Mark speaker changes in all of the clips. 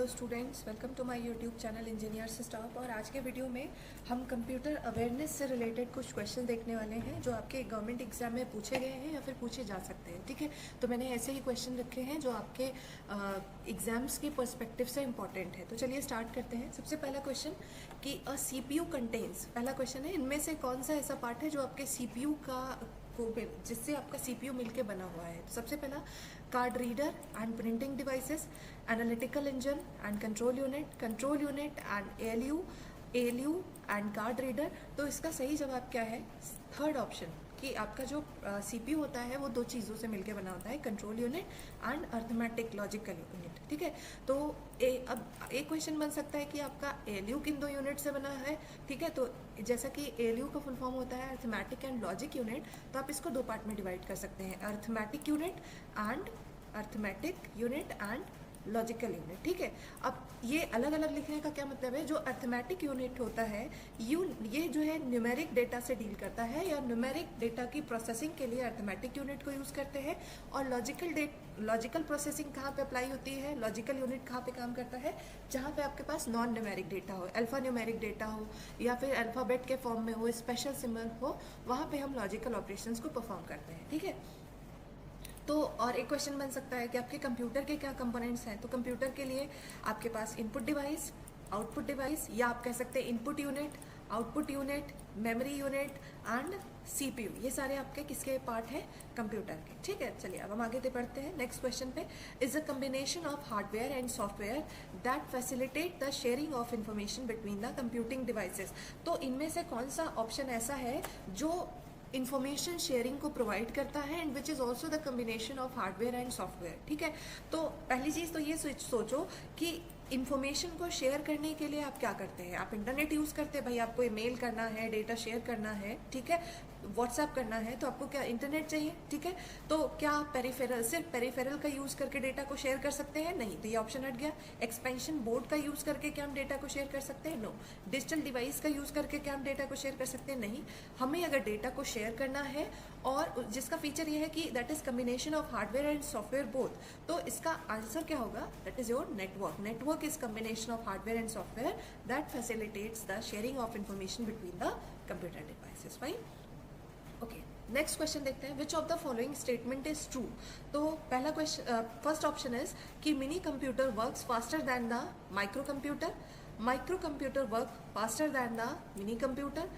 Speaker 1: Students, welcome to my YouTube channel engineers staff. और आज के वीडियो में हम कंप्यूटर अवेयरनेस से रिलेटेड कुछ क्वेश्चन देखने वाले हैं जो आपके गवर्नमेंट एग्जाम में पूछे गए हैं या फिर पूछे जा सकते हैं। ठीक है, तो मैंने ऐसे ही क्वेश्चन रखे हैं जो आपके एग्जाम्स के पर्सपेक्टिव से इंपॉर्टेंट है। तो चलिए स्टार्ट करते हैं। सबसे पहला क्वेश्चन कि अ CPU कंटेन्स, पहला क्वेश्चन है इनमें से कौन सा ऐसा पार्ट है जो आपके CPU का जिससे आपका CPU मिलके बना हुआ है। तो सबसे पहला card reader and printing devices, analytical engine and control unit and ALU and card reader. तो इसका सही जवाब क्या है? थर्ड ऑप्शन कि आपका जो CPU होता है वो दो चीज़ों से मिलके बना होता है, control unit and arithmetic logical unit. ठीक है, तो अब एक क्वेश्चन बन सकता है कि आपका ALU किन दो यूनिट से बना है। ठीक है, तो जैसा कि ALU का फुल फॉर्म होता है अर्थमेटिक एंड लॉजिक यूनिट, तो आप इसको दो पार्ट में डिवाइड कर सकते हैं, arithmetic unit and logical unit. ठीक है, अब ये अलग अलग लिखने का क्या मतलब है? जो अर्थमेटिक यूनिट होता है ये जो है न्यूमेरिक डेटा से डील करता है या न्यूमेरिक डेटा की प्रोसेसिंग के लिए अर्थमेटिक यूनिट को यूज़ करते हैं। और लॉजिकल प्रोसेसिंग कहाँ पे अप्लाई होती है? लॉजिकल यूनिट कहाँ पे काम करता है? जहाँ पे आपके पास नॉन न्यूमेरिक डेटा हो, अल्फा न्यूमेरिक डेटा हो या फिर अल्फ़ाबेट के फॉर्म में हो, स्पेशल सिंबल हो, वहाँ पे हम लॉजिकल ऑपरेशंस को परफॉर्म करते हैं। ठीक है, तो और एक क्वेश्चन बन सकता है कि आपके कंप्यूटर के क्या कंपोनेंट्स हैं। तो कंप्यूटर के लिए आपके पास इनपुट डिवाइस, आउटपुट डिवाइस, या आप कह सकते हैं input unit, output unit, memory unit and CPU। ये सारे आपके किसके पार्ट हैं? कंप्यूटर के। ठीक है, चलिए अब हम आगे बढ़ते हैं नेक्स्ट क्वेश्चन पे। Is a combination of hardware and software that facilitate the sharing of information between the computing devices. तो इनमें से कौन सा ऑप्शन ऐसा है जो इंफॉर्मेशन शेयरिंग को प्रोवाइड करता है and which is also the combination of hardware and software. ठीक है, तो पहली चीज़ तो ये सोचो कि इंफॉर्मेशन को शेयर करने के लिए आप क्या करते हैं? आप इंटरनेट यूज़ करते हैं, भाई आपको ईमेल करना है, डेटा शेयर करना है, ठीक है, व्हाट्सएप करना है, तो आपको क्या इंटरनेट चाहिए। ठीक है, तो क्या सिर्फ पेरिफेरल का यूज़ करके डेटा को शेयर कर सकते हैं? नहीं, तो ये ऑप्शन हट गया। एक्सपेंशन बोर्ड का यूज़ करके क्या हम डेटा को शेयर कर सकते हैं? नो। डिजिटल डिवाइस का यूज़ करके क्या हम डेटा को शेयर कर सकते हैं? नहीं। हमें अगर डेटा को शेयर करना है और जिसका फीचर ये है कि that is combination of hardware and software both, तो इसका आंसर क्या होगा? That is your network is combination of hardware and software that facilitates the sharing of information between the computer devices. Fine. Okay, next question देखते हैं। Which of the following statement is true? तो पहला question, first option is कि mini computer works faster than the micro computer work faster than the mini computer,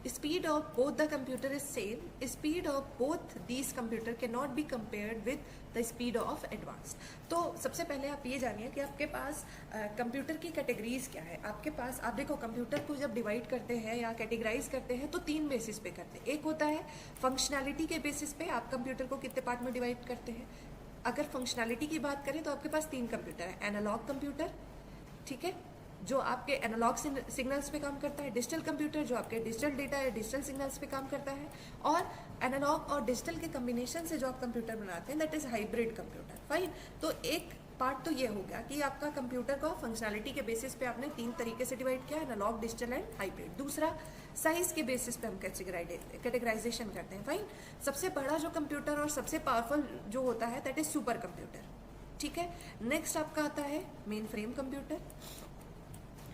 Speaker 1: speed of both the computer is same, speed of both these computer cannot be compared with the speed of advanced। तो सबसे पहले आप ये जानिए कि आपके पास computer की categories क्या है। आपके पास, आप देखो, कंप्यूटर को जब डिवाइड करते हैं या कैटेगराइज करते हैं तो तीन बेसिस पे करते हैं। एक होता है फंक्शनैलिटी के बेसिस पे, आप कंप्यूटर को कितने पार्ट में डिवाइड करते हैं। अगर फंक्शनैलिटी की बात करें तो आपके पास तीन कंप्यूटर है। एनालॉग कंप्यूटर, ठीक है, जो आपके एनालॉग सिग्नल्स पे काम करता है, डिजिटल कंप्यूटर जो आपके डिजिटल डेटा या डिजिटल सिग्नल्स पे काम करता है, और एनालॉग और डिजिटल के कम्बिनेशन से जो आप कंप्यूटर बनाते हैं that is hybrid computer. Fine, तो एक पार्ट तो ये हो गया कि आपका कंप्यूटर को फंक्शनैलिटी के बेसिस पे आपने तीन तरीके से डिवाइड किया, एनालॉग, डिजिटल एंड हाइब्रिड। दूसरा, साइज के बेसिस पे हम कैटेगराइजेशन करते हैं। फाइन, सबसे बड़ा जो कंप्यूटर और सबसे पावरफुल जो होता है दैट इज सुपर कंप्यूटर। ठीक है, नेक्स्ट आपका आता है main frame computer.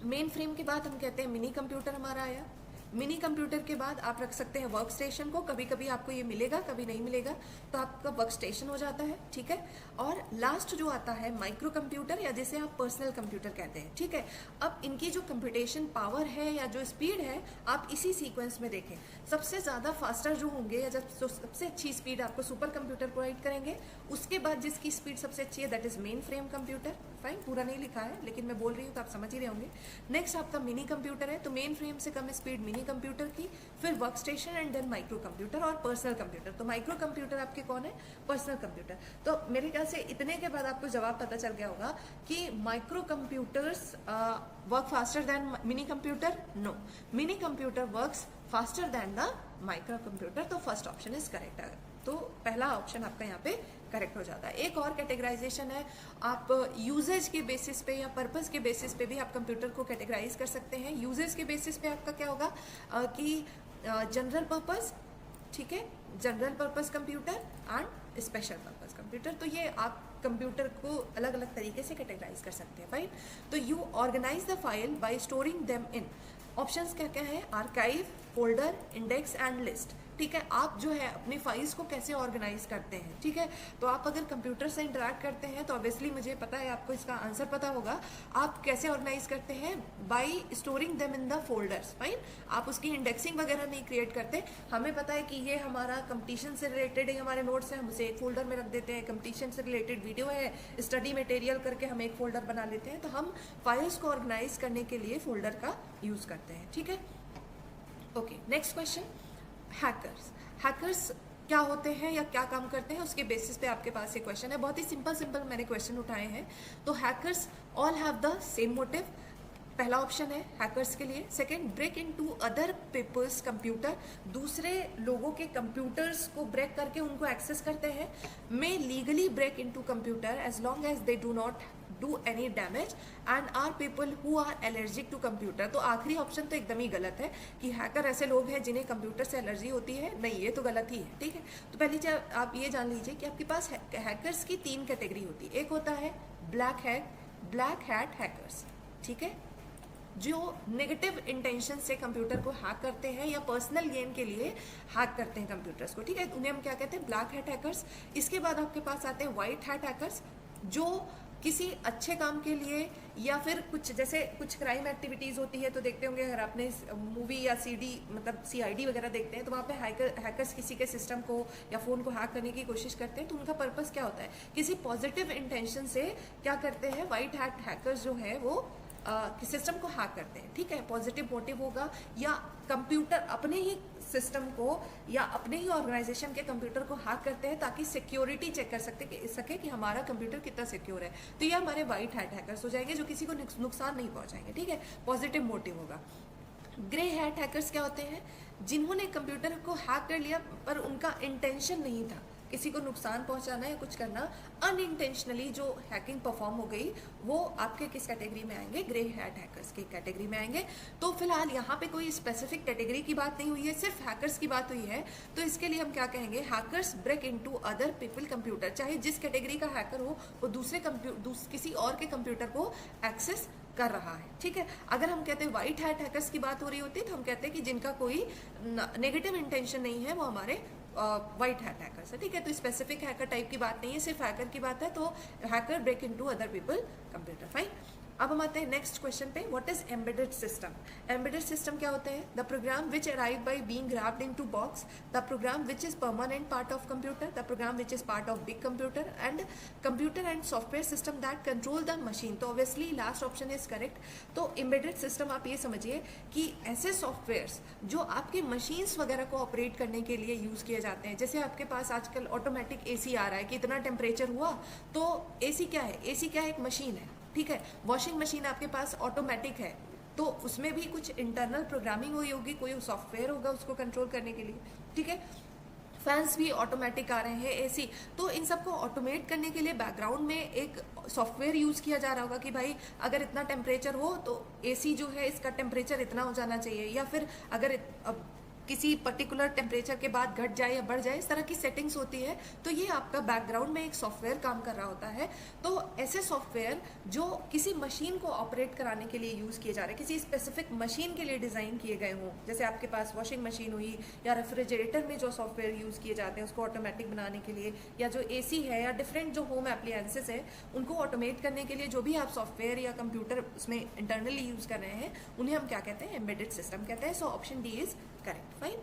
Speaker 1: Main frame के बाद हम कहते हैं मिनी कंप्यूटर हमारा आया। मिनी कंप्यूटर के बाद आप रख सकते हैं वर्क स्टेशन को, कभी कभी आपको ये मिलेगा, कभी नहीं मिलेगा, तो आपका वर्क स्टेशन हो जाता है। ठीक है, और लास्ट जो आता है माइक्रो कंप्यूटर या जिसे आप पर्सनल कंप्यूटर कहते हैं। ठीक है, अब इनकी जो कंप्यूटेशन पावर है या जो स्पीड है आप इसी सीक्वेंस में देखें। सबसे ज़्यादा फास्टर जो होंगे या जब सबसे अच्छी स्पीड आपको सुपर कंप्यूटर प्रोवाइड करेंगे, उसके बाद जिसकी स्पीड सबसे अच्छी है that is main frame computer. Fine, पूरा नहीं लिखा है लेकिन मैं बोल रही हूँ तो आप समझ ही रहे होंगे। नेक्स्ट आपका मिनी कंप्यूटर है, तो मेन फ्रेम से कम स्पीड मिनी कंप्यूटर की, फिर work station and then micro computer और पर्सनल कंप्यूटर। तो माइक्रो कंप्यूटर आपके कौन है? Personal computer. तो मेरे ख्याल से इतने के बाद आपको जवाब पता चल गया होगा कि micro computers work faster than mini computer. No, mini computer works faster than the micro computer. तो फर्स्ट ऑप्शन इज करेक्ट है, तो पहला ऑप्शन आपका यहाँ पे करेक्ट हो जाता है। एक और कैटेगराइजेशन है, आप यूजेज के बेसिस पे या पर्पस के बेसिस पे भी आप कंप्यूटर को कैटेगराइज कर सकते हैं। यूजेज के बेसिस पे आपका क्या होगा कि जनरल पर्पस, ठीक है, general purpose computer and special purpose computer. तो ये आप कंप्यूटर को अलग अलग तरीके से कैटेगराइज कर सकते हैं, राइट। तो you organise the file by storing them in, options क्या क्या है, archive, folder, index and list, ठीक है। आप जो है अपनी फाइल्स को कैसे ऑर्गेनाइज करते हैं, ठीक है। तो आप अगर कंप्यूटर से इंटरेक्ट करते हैं तो ऑब्वियसली मुझे पता है आपको इसका आंसर पता होगा, आप कैसे ऑर्गेनाइज करते हैं, bye storing them in the folders, fine. आप उसकी इंडेक्सिंग वगैरह नहीं क्रिएट करते, हमें पता है कि ये हमारा कंपटीशन से रिलेटेड है, हमारे नोट्स हैं, हम उसे एक फोल्डर में रख देते हैं, कंपटीशन से रिलेटेड वीडियो है, स्टडी मटेरियल करके हम एक फोल्डर बना लेते हैं। तो हम फाइल्स को ऑर्गेनाइज करने के लिए फोल्डर का यूज करते हैं, ठीक है। ओके, नेक्स्ट क्वेश्चन, हैकर्स क्या होते हैं या क्या काम करते हैं, उसके बेसिस पे आपके पास ये क्वेश्चन है। बहुत ही सिंपल मैंने क्वेश्चन उठाए हैं। तो hackers all have the same motive, पहला ऑप्शन है हैकर्स के लिए। Second, break into other people's computer, दूसरे लोगों के कंप्यूटर्स को ब्रेक करके उनको एक्सेस करते हैं। May legally break into computer as long as they do not do any damage and are people who are allergic to computer. तो आखिरी ऑप्शन तो एकदम ही गलत है कि हैकर ऐसे लोग हैं जिन्हें कंप्यूटर से एलर्जी होती है, नहीं, ये तो गलत ही है, ठीक है। तो पहली चीज आप ये जान लीजिए कि आपके पास हैकर्स की 3 कैटेगरी होती है। एक होता है ब्लैक हैट हैकर्स, ठीक है, जो नेगेटिव इंटेंशन से कंप्यूटर को हैक करते हैं या पर्सनल गेन के लिए हैक करते हैं कंप्यूटर्स को, ठीक है। उन्हें हम क्या कहते हैं, ब्लैक हैट हैकर्स। इसके बाद आपके पास आते हैं व्हाइट हैट हैकर्स, जो किसी अच्छे काम के लिए या फिर कुछ जैसे कुछ क्राइम एक्टिविटीज होती है तो देखते होंगे, अगर आपने मूवी या सीआईडी वगैरह देखते हैं तो वहाँ पे हैकर्स किसी के सिस्टम को या फोन को हैक करने की कोशिश करते हैं। तो उनका पर्पस क्या होता है, किसी पॉजिटिव इंटेंशन से क्या करते हैं, व्हाइट हैट हैकर्स जो है वो सिस्टम को हैक करते हैं, ठीक है। पॉजिटिव मोटिव होगा या कंप्यूटर अपने ही सिस्टम को या अपने ही ऑर्गेनाइजेशन के कंप्यूटर को हैक करते हैं ताकि सिक्योरिटी चेक कर सके कि हमारा कंप्यूटर कितना सिक्योर है। तो ये हमारे व्हाइट हैट हैकर्स हो जाएंगे जो किसी को नुकसान नहीं पहुंचाएंगे, ठीक है, पॉजिटिव मोटिव होगा। ग्रे हैट हैकर्स क्या होते हैं, जिन्होंने कंप्यूटर को हैक कर लिया पर उनका इंटेंशन नहीं था किसी को नुकसान पहुंचाना या कुछ करना, अनइंटेंशनली जो हैकिंग परफॉर्म हो गई, वो आपके किस कैटेगरी में आएंगे, ग्रे हैट हैकर्स की कैटेगरी में आएंगे। तो फिलहाल यहाँ पे कोई स्पेसिफिक कैटेगरी की बात नहीं हुई है, सिर्फ हैकर्स की बात हुई है। तो इसके लिए हम क्या कहेंगे, hackers break into other people computer, चाहे जिस कैटेगरी का हैकर हो वो किसी और के कंप्यूटर को एक्सेस कर रहा है, ठीक है। अगर हम कहते हैं व्हाइट हैट हैकर्स की बात हो रही होती है तो हम कहते हैं कि जिनका कोई नेगेटिव इंटेंशन नहीं है वो हमारे व्हाइट हैट हैकर्स है, ठीक है। तो स्पेसिफिक हैकर टाइप की बात नहीं है, सिर्फ हैकर की बात है। तो hacker break into other people computer, fine. अब हम आते हैं नेक्स्ट क्वेश्चन पे, what is embedded system. Embedded system क्या होते हैं, the program which arrive by being wrapped into box, the program which is permanent part of computer, the program which is part of big computer and software system that control the machine. तो obviously last option is correct. तो embedded system आप ये समझिए कि ऐसे softwares जो आपके machines वगैरह को ऑपरेट करने के लिए यूज किए जाते हैं। जैसे आपके पास आजकल ऑटोमेटिक एसी आ रहा है कि इतना टेम्परेचर हुआ, तो एसी क्या है, एसी क्या है, एक मशीन है, ठीक है। वॉशिंग मशीन आपके पास ऑटोमेटिक है, तो उसमें भी कुछ इंटरनल प्रोग्रामिंग हुई होगी, कोई सॉफ्टवेयर होगा उसको कंट्रोल करने के लिए, ठीक है। फैंस भी ऑटोमेटिक आ रहे हैं, एसी। तो इन सबको ऑटोमेट करने के लिए बैकग्राउंड में एक सॉफ्टवेयर यूज किया जा रहा होगा कि भाई अगर इतना टेम्परेचर हो तो एसी जो है इसका टेम्परेचर इतना हो जाना चाहिए, या फिर अगर किसी पर्टिकुलर टेम्परेचर के बाद घट जाए या बढ़ जाए, इस तरह की सेटिंग्स होती है। तो ये आपका बैकग्राउंड में एक सॉफ्टवेयर काम कर रहा होता है। तो ऐसे सॉफ्टवेयर जो किसी मशीन को ऑपरेट कराने के लिए यूज किए जा रहे हैं, किसी स्पेसिफिक मशीन के लिए डिजाइन किए गए हों, जैसे आपके पास वॉशिंग मशीन हुई या रेफ्रिजरेटर में जो सॉफ्टवेयर यूज किए जाते हैं उसको ऑटोमेटिक बनाने के लिए, या जो एसी है या डिफरेंट जो होम एप्लियंसेस है उनको ऑटोमेट करने के लिए जो भी आप सॉफ्टवेयर या कंप्यूटर उसमें इंटरनली यूज कर रहे हैं, उन्हें हम क्या कहते हैं, एम्बेडेड सिस्टम कहते हैं। So option D is correct, fine.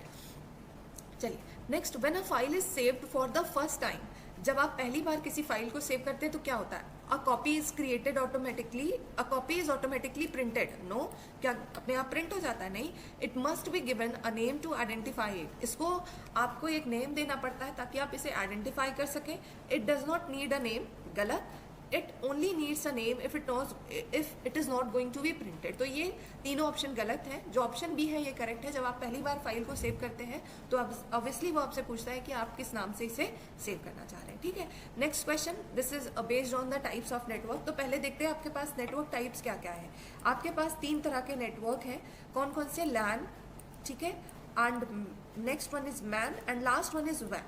Speaker 1: चलिए next, when a file is saved for the first time, जब आप पहली बार किसी फाइल को सेव करते हैं तो क्या होता है, a copy is created automatically, a copy is automatically printed, no, क्या अपने आप प्रिंट हो जाता है, नहीं। It must be given a name to identify it, इसको आपको एक नेम देना पड़ता है ताकि आप इसे आइडेंटिफाई कर सकें। It does not need a name, गलत। It only needs a name if it is not going to be printed. तो ये तीनों ऑप्शन गलत है, जो ऑप्शन बी है ये करेक्ट है। जब आप पहली बार फाइल को सेव करते हैं तो ऑब्वियसली वो आपसे पूछता है कि आप किस नाम से इसे सेव करना चाह रहे हैं, ठीक है। Next question, this is based on the types of network. तो पहले देखते हैं आपके पास नेटवर्क टाइप्स क्या क्या है। आपके पास 3 तरह के नेटवर्क हैं, कौन कौन से, लैन, ठीक है, and next one is man and last one is when.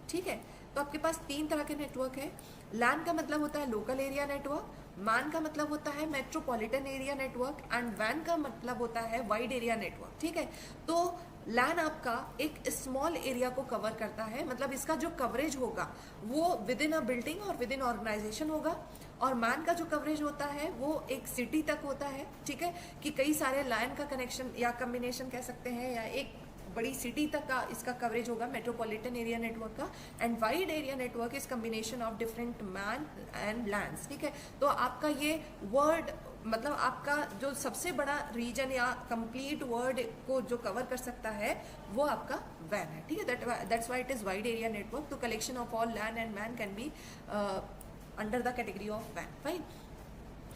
Speaker 1: ठीक है, तो आपके पास 3 तरह के नेटवर्क है। लैन का मतलब होता है लोकल एरिया नेटवर्क, मैन का मतलब होता है मेट्रोपॉलिटन एरिया नेटवर्क एंड वैन का मतलब होता है वाइड एरिया नेटवर्क। ठीक है, तो लैन आपका एक स्मॉल एरिया को कवर करता है, मतलब इसका जो कवरेज होगा वो विद इन अ बिल्डिंग और विद इन ऑर्गेनाइजेशन होगा। और मैन का जो कवरेज होता है वो एक सिटी तक होता है। ठीक है, कि कई सारे लाइन का कनेक्शन या कम्बिनेशन कह सकते हैं, या एक बड़ी सिटी तक का इसका कवरेज होगा मेट्रोपॉलिटन एरिया नेटवर्क का। And wide area network is combination of different man and lands. ठीक है, तो आपका ये वर्ड मतलब आपका जो सबसे बड़ा रीजन या कंप्लीट वर्ड को जो कवर कर सकता है वो आपका वैन है। ठीक है, that's why it is wide area network. तो collection of all LAN and MAN can be under the category of वैन। फाइन,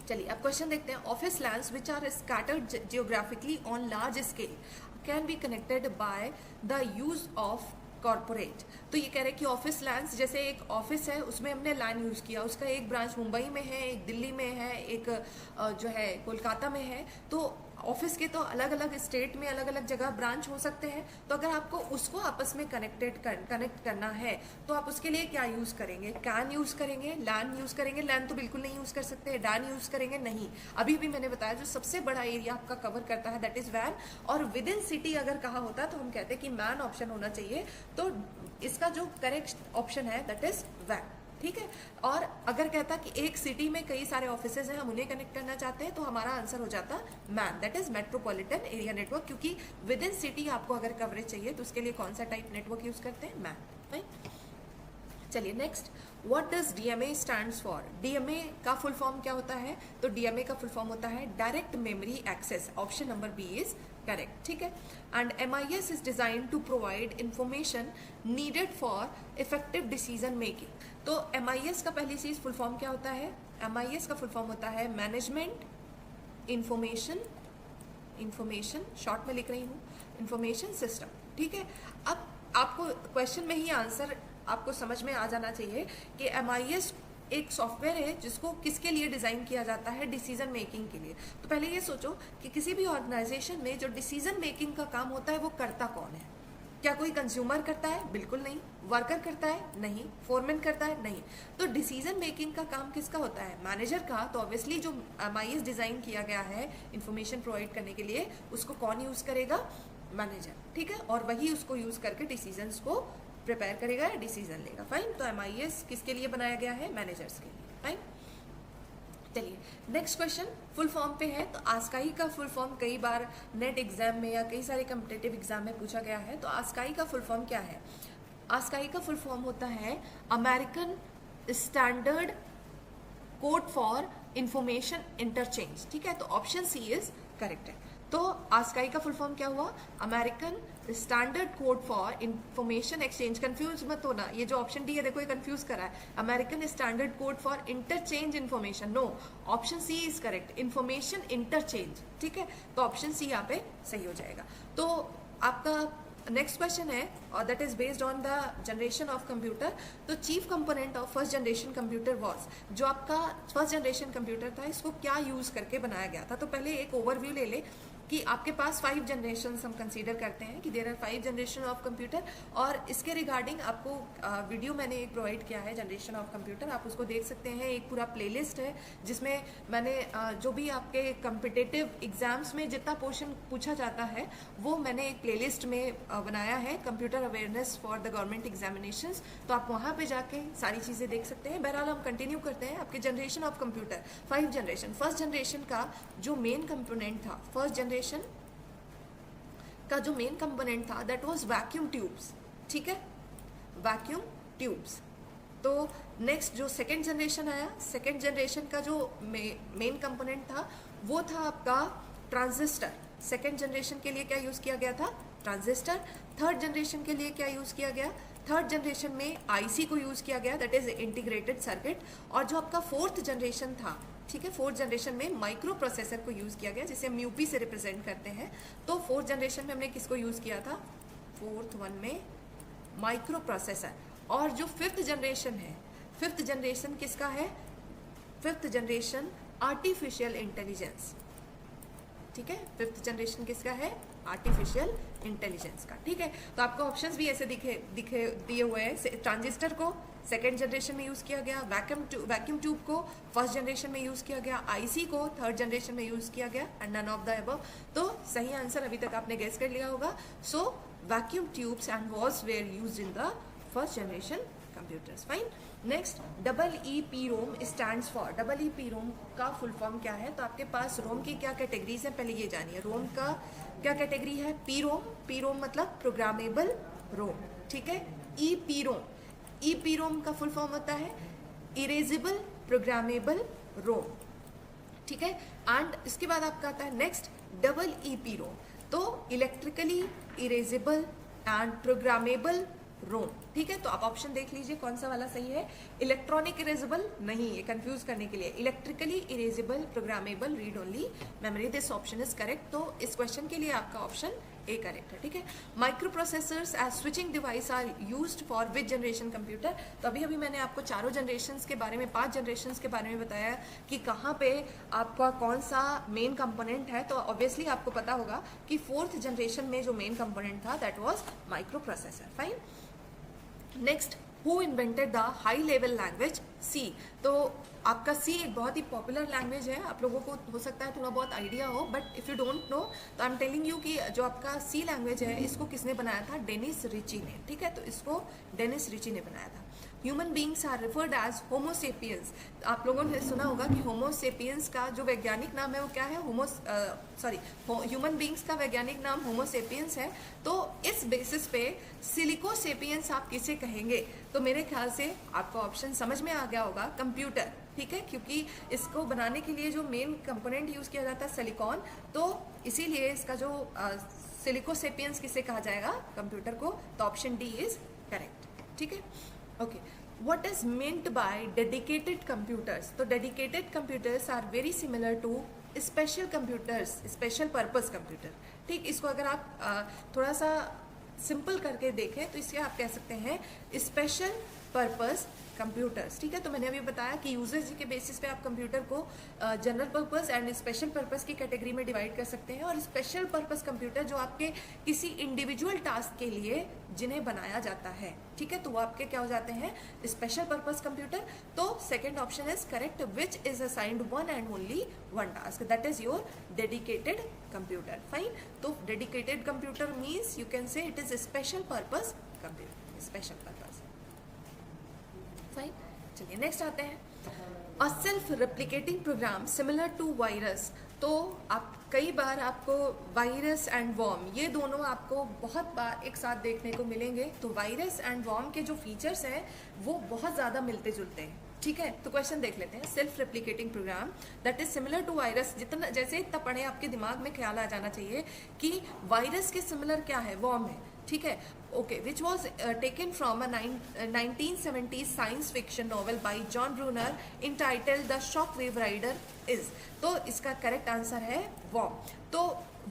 Speaker 1: चलिए अब क्वेश्चन देखते हैं। Office LANs which are scattered geographically on large scale can be connected by the use of corporate. तो ये कह रहे हैं कि ऑफिस लैंड्स, जैसे एक ऑफिस है उसमें हमने लैंड यूज किया, उसका एक ब्रांच मुंबई में है, एक दिल्ली में है, एक जो है कोलकाता में है। तो ऑफिस के तो अलग अलग स्टेट में अलग अलग जगह ब्रांच हो सकते हैं। तो अगर आपको उसको आपस में कनेक्ट करना है तो आप उसके लिए क्या यूज करेंगे? कैन यूज करेंगे, लैन यूज करेंगे। लैन तो बिल्कुल नहीं यूज कर सकते। डैन यूज करेंगे नहीं। अभी भी मैंने बताया जो सबसे बड़ा एरिया आपका कवर करता है दैट इज वैन। और विद इन सिटी अगर कहा होता तो हम कहते हैं कि मैन ऑप्शन होना चाहिए। तो इसका जो करेक्ट ऑप्शन है दैट इज वैन। ठीक है, और अगर कहता कि एक सिटी में कई सारे ऑफिसेज हैं, हम उन्हें कनेक्ट करना चाहते हैं, तो हमारा आंसर हो जाता man, that is metropolitan area network. क्योंकि विद इन सिटी आपको अगर कवरेज चाहिए तो उसके लिए कौन सा टाइप नेटवर्क यूज करते हैं? मैन। राइट, चलिए next, what does DMA stands for? DMA का फुल फॉर्म क्या होता है? तो डीएमए का फुल फॉर्म होता है direct memory access. Option number B is correct. ठीक है, and MIS is design to provide information needed for effective decision making. तो MIS का पहली चीज फुल फॉर्म क्या होता है? MIS का फुल फॉर्म होता है मैनेजमेंट इंफॉर्मेशन शॉर्ट में लिख रही हूँ, इंफॉर्मेशन सिस्टम। ठीक है, अब आपको क्वेश्चन में ही आंसर आपको समझ में आ जाना चाहिए कि MIS एक सॉफ्टवेयर है जिसको किसके लिए डिजाइन किया जाता है? डिसीजन मेकिंग के लिए। तो पहले ये सोचो कि किसी भी ऑर्गेनाइजेशन में जो डिसीजन मेकिंग का काम होता है वो करता कौन है? क्या कोई कंज्यूमर करता है? बिल्कुल नहीं। वर्कर करता है? नहीं। फोरमैन करता है? नहीं। तो डिसीजन मेकिंग का काम किसका होता है? मैनेजर का। तो ऑब्वियसली जो MIS डिजाइन किया गया है इंफॉर्मेशन प्रोवाइड करने के लिए, उसको कौन यूज करेगा? मैनेजर। ठीक है, और वही उसको यूज करके डिसीजंस को प्रिपेयर करेगा या डिसीजन लेगा। फाइन, तो MIS किसके लिए बनाया गया है? मैनेजर्स के लिए। फाइन, चलिए नेक्स्ट क्वेश्चन फुल फॉर्म पे है। तो आस्काई का फुल फॉर्म कई बार नेट एग्जाम में या कई सारे कॉम्पिटिटिव एग्जाम में पूछा गया है। तो आस्काई का फुल फॉर्म क्या है? आस्काई का फुल फॉर्म होता है American standard code for information interchange. ठीक है, तो ऑप्शन सी इज करेक्ट है। तो आस्काई का फुल फॉर्म क्या हुआ? American standard code for information exchange. Confuse मत होना, ये जो ऑप्शन डी है देखो ये कंफ्यूज करा है। American standard code for interchange information, no, option C is correct, information interchange. ठीक है, तो ऑप्शन सी यहाँ पे सही हो जाएगा। तो आपका नेक्स्ट क्वेश्चन है और that is based on the generation of computer. तो chief component of first generation computer was, जो आपका फर्स्ट जनरेशन कंप्यूटर था इसको क्या यूज करके बनाया गया था? तो पहले एक ओवरव्यू ले ले कि आपके पास 5 जनरेशन हम कंसीडर करते हैं कि there are 5 generation of computer. और इसके रिगार्डिंग आपको वीडियो मैंने एक प्रोवाइड किया है जनरेशन ऑफ कंप्यूटर, आप उसको देख सकते हैं। एक पूरा प्लेलिस्ट है जिसमें मैंने जो भी आपके कॉम्पिटिटिव एग्जाम्स में जितना पोर्शन पूछा जाता है वो मैंने एक प्लेलिस्ट में बनाया है, computer awareness for the government examinations. तो आप वहाँ पे जाके सारी चीज़ें देख सकते हैं। बहरहाल हम कंटिन्यू करते हैं। आपके generation of computer 5 generation. First generation का जो मेन कंपोनेंट था, फर्स्ट जनरेशन का जो मेन कंपोनेंट था दैट वाज वैक्यूम ट्यूब्स। ठीक है, वैक्यूम ट्यूब्स। तो नेक्स्ट जो सेकेंड जनरेशन आया, सेकेंड जनरेशन का जो मेन कंपोनेंट था वो था आपका ट्रांजिस्टर। सेकेंड जनरेशन के लिए क्या यूज किया गया था? ट्रांजिस्टर। थर्ड जनरेशन के लिए क्या यूज किया गया? थर्ड जनरेशन में IC को यूज किया गया, दैट इज इंटीग्रेटेड सर्किट। और जो आपका फोर्थ जनरेशन था, ठीक है, फोर्थ जनरेशन में माइक्रो प्रोसेसर को यूज किया गया जिसे हम यूपी से रिप्रेजेंट करते हैं। तो फोर्थ जनरेशन में हमने किसको यूज किया था? फोर्थ वन में माइक्रो प्रोसेसर। और जो फिफ्थ जनरेशन है, फिफ्थ जनरेशन किसका है? Fifth generation artificial intelligence. ठीक है, फिफ्थ जनरेशन किसका है? आर्टिफिशियल इंटेलिजेंस का, ठीक है। तो आपको ऑप्शंस भी ऐसे दिए हुए हैं। ट्रांजिस्टर को सेकेंड जनरेशन में यूज किया गया, वैक्यूम ट्यूब को फर्स्ट जनरेशन में यूज किया गया, आईसी को थर्ड जनरेशन में यूज किया गया, and none of the above. तो सही आंसर अभी तक आपने गेस कर लिया होगा। So vacuum tubes and valves were used in the first generation computers. Fine. Next, EEPROM stands for, EEPROM का फुल फॉर्म क्या है? तो आपके पास रोम की क्या कैटेगरीज है, पहले ये जानिए। रोम का क्या कैटेगरी है? पीरोम मतलब प्रोग्रामेबल रोम, ठीक है। EEPROM का फुल फॉर्म होता है इरेजेबल प्रोग्रामेबल रोम, ठीक है। एंड इसके बाद आपका आता है नेक्स्ट EEPROM, तो इलेक्ट्रिकली इरेजेबल एंड प्रोग्रामेबल रोम, ठीक है। तो आप ऑप्शन देख लीजिए कौन सा वाला सही है। इलेक्ट्रॉनिक इरेजेबल नहीं, ये कंफ्यूज करने के लिए। Electrically erasable programmable read only memory, this option is correct. तो इस क्वेश्चन के लिए आपका ऑप्शन ए करेक्ट है, ठीक है। Micro processors as switching device are used for which generation computer? तो अभी मैंने आपको चारों जनरेशन्स के बारे में, 5 जनरेशन्स के बारे में बताया कि कहाँ पे आपका कौन सा मेन कंपोनेंट है। तो ऑब्वियसली आपको पता होगा कि 4th जनरेशन में जो मेन कंपोनेंट था that was micro processor. Fine. Next, who invented the high level language C? तो आपका सी एक बहुत ही पॉपुलर लैंग्वेज है, आप लोगों को हो सकता है थोड़ा बहुत आइडिया हो, but if you don't know तो आई एम टेलिंग यू कि जो आपका सी लैंग्वेज है इसको किसने बनाया था? डेनिस रिची ने, ठीक है। तो इसको डेनिस रिची ने बनाया था। Human beings are referred as homo sapiens. आप लोगों ने सुना होगा कि होमोसेपियंस का जो वैज्ञानिक नाम है वो क्या है? ह्यूमन बींग्स का वैज्ञानिक नाम होमोसेपियंस है। तो इस बेसिस पे सिलिकोसेपियंस आप किसे कहेंगे? तो मेरे ख्याल से आपको ऑप्शन समझ में आ गया होगा, कंप्यूटर, ठीक है। क्योंकि इसको बनाने के लिए जो मेन कंपोनेंट यूज किया जाता है सिलिकॉन, तो इसीलिए इसका जो सिलिकोसेपियंस किसे कहा जाएगा? कंप्यूटर को। तो ऑप्शन डी इज करेक्ट, ठीक है। Okay, what is meant by dedicated computers? तो dedicated computers are very similar to special computers, special purpose computer, ठीक। इसको अगर आप थोड़ा सा सिंपल करके देखें तो इससे आप कह सकते हैं स्पेशल पर्पस कंप्यूटर्स, ठीक है। तो मैंने अभी बताया कि यूजेज के बेसिस पे आप कंप्यूटर को general purpose and special purpose की कैटेगरी में डिवाइड कर सकते हैं। और स्पेशल पर्पस कंप्यूटर जो आपके किसी इंडिविजुअल टास्क के लिए जिन्हें बनाया जाता है, ठीक है, तो वो आपके क्या हो जाते हैं? Special purpose computer. तो second option is correct, which is assigned one and only one task, that is your dedicated computer. Fine. तो dedicated computer means you can say it is special purpose computer, special purpose. Fine. चलिए next आते हैं, a self replicating program similar to virus. तो आप कई बार आपको virus and warm ये दोनों आपको बहुत बार एक साथ देखने को मिलेंगे। तो वायरस एंड वॉर्म के जो फीचर्स हैं वो बहुत ज़्यादा मिलते जुलते हैं, ठीक है। तो क्वेश्चन देख लेते हैं, self replicating program that is similar to virus. जितना जैसे इतना पढ़े आपके दिमाग में ख्याल आ जाना चाहिए कि वायरस के सिमिलर क्या है? वॉर्म है, ठीक है। Okay, which was taken from a 1970s science fiction novel by John Brunner entitled the shock wave rider is. तो इसका करेक्ट आंसर है वॉर्म। तो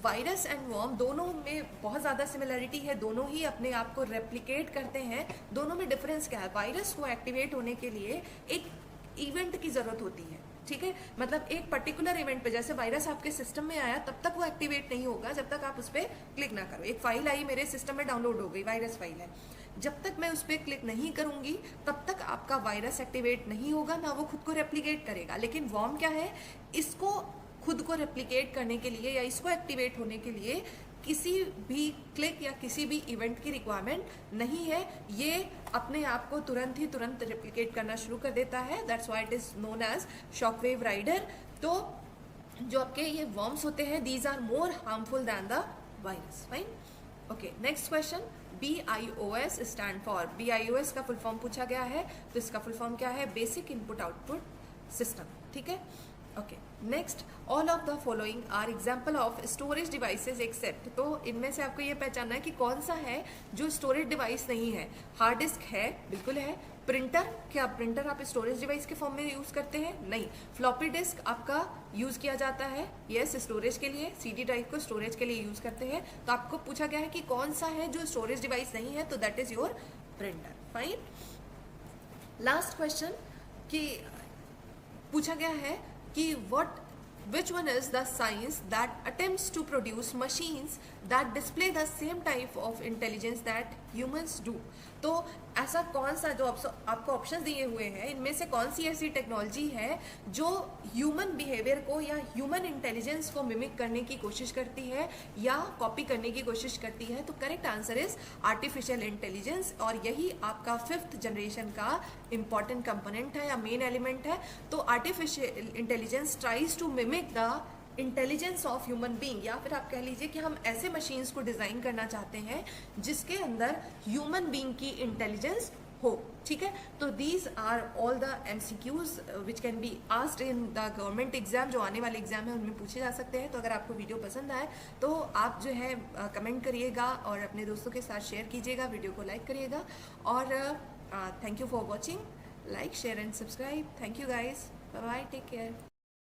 Speaker 1: वायरस एंड वॉर्म दोनों में बहुत ज़्यादा सिमिलरिटी है, दोनों ही अपने आप को रेप्लिकेट करते हैं। दोनों में डिफरेंस क्या है? वायरस को एक्टिवेट होने के लिए एक इवेंट की ज़रूरत होती है, ठीक है। मतलब एक पर्टिकुलर इवेंट पे, जैसे वायरस आपके सिस्टम में आया तब तक वो एक्टिवेट नहीं होगा जब तक आप उस पर क्लिक ना करो। एक फाइल आई मेरे सिस्टम में, डाउनलोड हो गई, वायरस फाइल है, जब तक मैं उस पर क्लिक नहीं करूंगी तब तक आपका वायरस एक्टिवेट नहीं होगा, ना वो खुद को रेप्लिकेट करेगा। लेकिन वॉर्म क्या है? इसको खुद को रेप्लिकेट करने के लिए या इसको एक्टिवेट होने के लिए किसी भी क्लिक या किसी भी इवेंट की रिक्वायरमेंट नहीं है। ये अपने आप को तुरंत रेप्लिकेट करना शुरू कर देता है, that's why it is known as shockwave rider. तो जो आपके ये वॉर्म्स होते हैं these are more harmful than the virus. Fine. Okay, next question, BIOS stand for. BIOS का फुल फॉर्म पूछा गया है, तो इसका फुल फॉर्म क्या है? बेसिक इनपुट आउटपुट सिस्टम, ठीक है। Okay, next, all of the following are example of storage devices except. तो इनमें से आपको ये पहचानना है कि कौन सा है जो स्टोरेज डिवाइस नहीं है। हार्ड डिस्क है, बिल्कुल है। प्रिंटर, क्या प्रिंटर आप स्टोरेज डिवाइस के फॉर्म में यूज करते हैं? नहीं। फ्लॉपी डिस्क आपका यूज किया जाता है, यस, स्टोरेज के लिए। CD ड्राइव को स्टोरेज के लिए यूज करते हैं। तो आपको पूछा गया है कि कौन सा है जो स्टोरेज डिवाइस नहीं है, तो that is your printer. Fine. Last question कि पूछा गया है कि what which one is the science that attempts to produce machines that display the same type of intelligence that humans do? तो ऐसा कौन सा जो आपको ऑप्शन दिए हुए हैं, इनमें से कौन सी ऐसी टेक्नोलॉजी है जो ह्यूमन बिहेवियर को या ह्यूमन इंटेलिजेंस को मिमिक करने की कोशिश करती है या कॉपी करने की कोशिश करती है? तो correct answer is artificial intelligence, और यही आपका 5th जनरेशन का इंपॉर्टेंट कंपोनेंट है या मेन एलिमेंट है। तो artificial intelligence tries to mimic the intelligence of human being, या फिर आप कह लीजिए कि हम ऐसे मशीन्स को डिजाइन करना चाहते हैं जिसके अंदर ह्यूमन बीइंग की इंटेलिजेंस हो। ठीक है, तो these are all the MCQs which can be asked in the government exam, जो आने वाले एग्जाम है उनमें पूछे जा सकते हैं। तो अगर आपको वीडियो पसंद आए तो आप जो है कमेंट करिएगा और अपने दोस्तों के साथ शेयर कीजिएगा, वीडियो को लाइक करिएगा। और thank you for watching, like share and subscribe. Thank you guys, bye bye, take care.